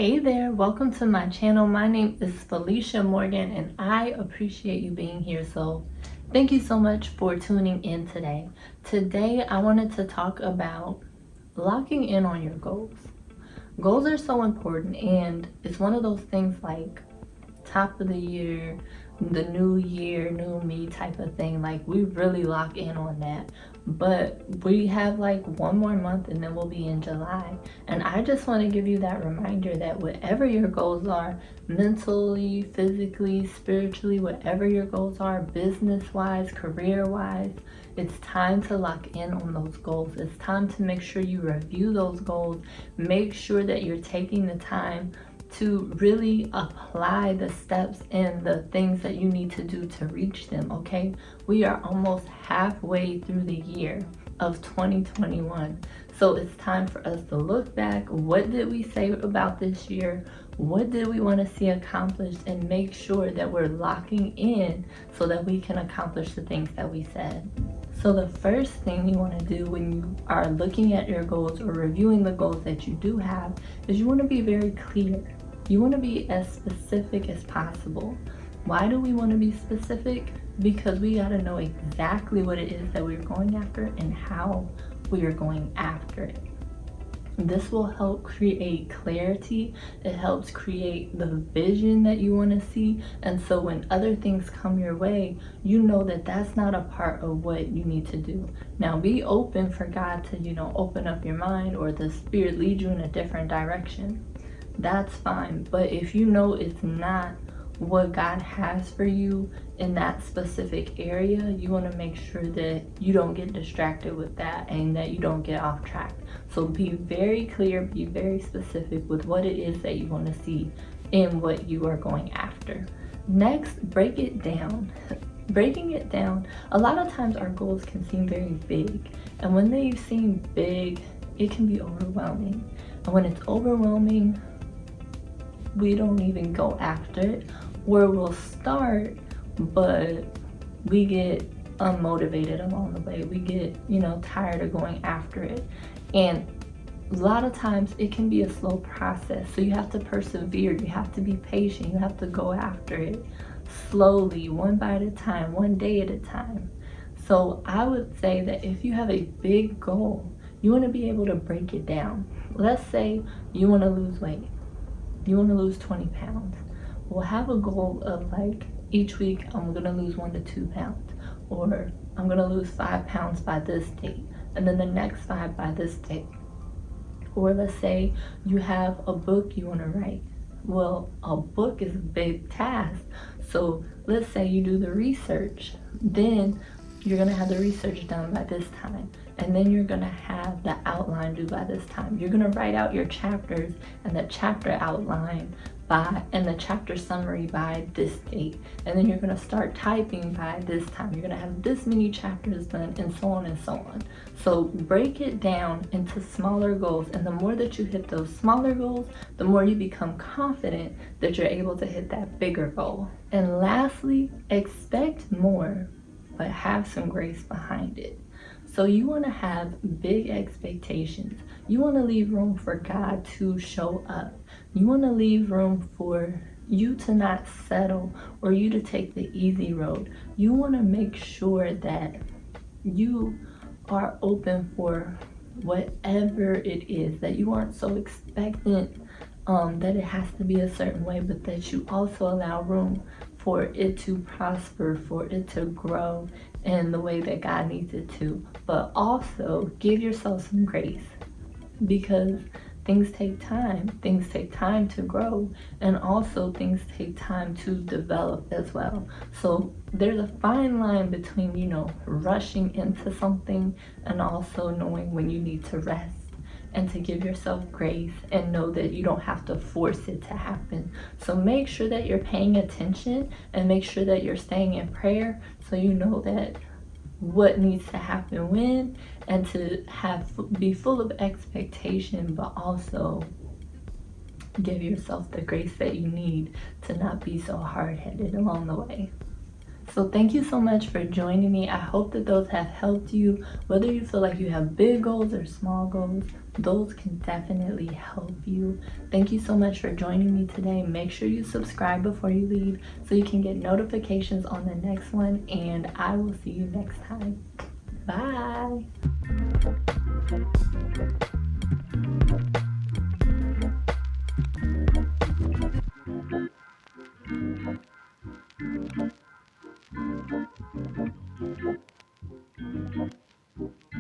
Hey there, welcome to my channel. My name is Felicia Morgan and I appreciate you being here. So thank you so much for tuning in today. Today I wanted to talk about locking in on your goals. Goals are so important, and it's one of those things like top of the year, the new year, new me type of thing. Like, we really lock in on that. But we have like one more month and then we'll be in July. And I just want to give you that reminder that whatever your goals are, mentally, physically, spiritually, whatever your goals are, business wise, career wise, it's time to lock in on those goals. It's time to make sure you review those goals. Make sure that you're taking the time to really apply the steps and the things that you need to do to reach them, okay? We are almost halfway through the year of 2021. So it's time for us to look back. What did we say about this year? What did we want to see accomplished? And make sure that we're locking in so that we can accomplish the things that we said. So the first thing you want to do when you are looking at your goals or reviewing the goals that you do have is you want to be very clear. You want to be as specific as possible. Why do we want to be specific? Because we got to know exactly what it is that we're going after and how we are going after it. This will help create clarity. It helps create the vision that you want to see. And so when other things come your way, you know that that's not a part of what you need to do. Now, be open for God to, open up your mind, or the Spirit lead you in a different direction. That's fine. But if you know it's not what God has for you in that specific area, you want to make sure that you don't get distracted with that and that you don't get off track. So be very clear, be very specific with what it is that you want to see in what you are going after. Next, break it down. Breaking it down, a lot of times our goals can seem very big, and when they seem big, it can be overwhelming. And when it's overwhelming, we don't even go after it, or we'll start, but we get unmotivated along the way. We get, tired of going after it. And a lot of times it can be a slow process. So you have to persevere, you have to be patient, you have to go after it slowly, one bite at a time, one day at a time. So I would say that if you have a big goal, you want to be able to break it down. Let's say you want to lose weight. You want to lose 20 pounds. Well, have a goal of like, each week I'm going to lose 1 to 2 pounds, or I'm going to lose 5 pounds by this date, and then the next 5 by this date. Or let's say you have a book you want to write. Well, a book is a big task. So let's say you do the research. Then you're going to have the research done by this time. And then you're going to have the outline due by this time. You're going to write out your chapters and the chapter outline and the chapter summary by this date. And then you're going to start typing by this time. You're going to have this many chapters done, and so on and so on. So break it down into smaller goals. And the more that you hit those smaller goals, the more you become confident that you're able to hit that bigger goal. And lastly, expect more, but have some grace behind it. So you want to have big expectations. You want to leave room for God to show up. You want to leave room for you to not settle or you to take the easy road. You want to make sure that you are open for whatever it is, that you aren't so expectant that it has to be a certain way, but that you also allow room for it to prosper, for it to grow in the way that God needs it to. But also give yourself some grace, because things take time. Things take time to grow, and also things take time to develop as well. So there's a fine line between, rushing into something and also knowing when you need to rest and to give yourself grace and know that you don't have to force it to happen. So make sure that you're paying attention and make sure that you're staying in prayer, so you know that what needs to happen when, and to be full of expectation, but also give yourself the grace that you need to not be so hard-headed along the way. So thank you so much for joining me. I hope that those have helped you. Whether you feel like you have big goals or small goals, those can definitely help you. Thank you so much for joining me today. Make sure you subscribe before you leave so you can get notifications on the next one, and I will see you next time. Bye.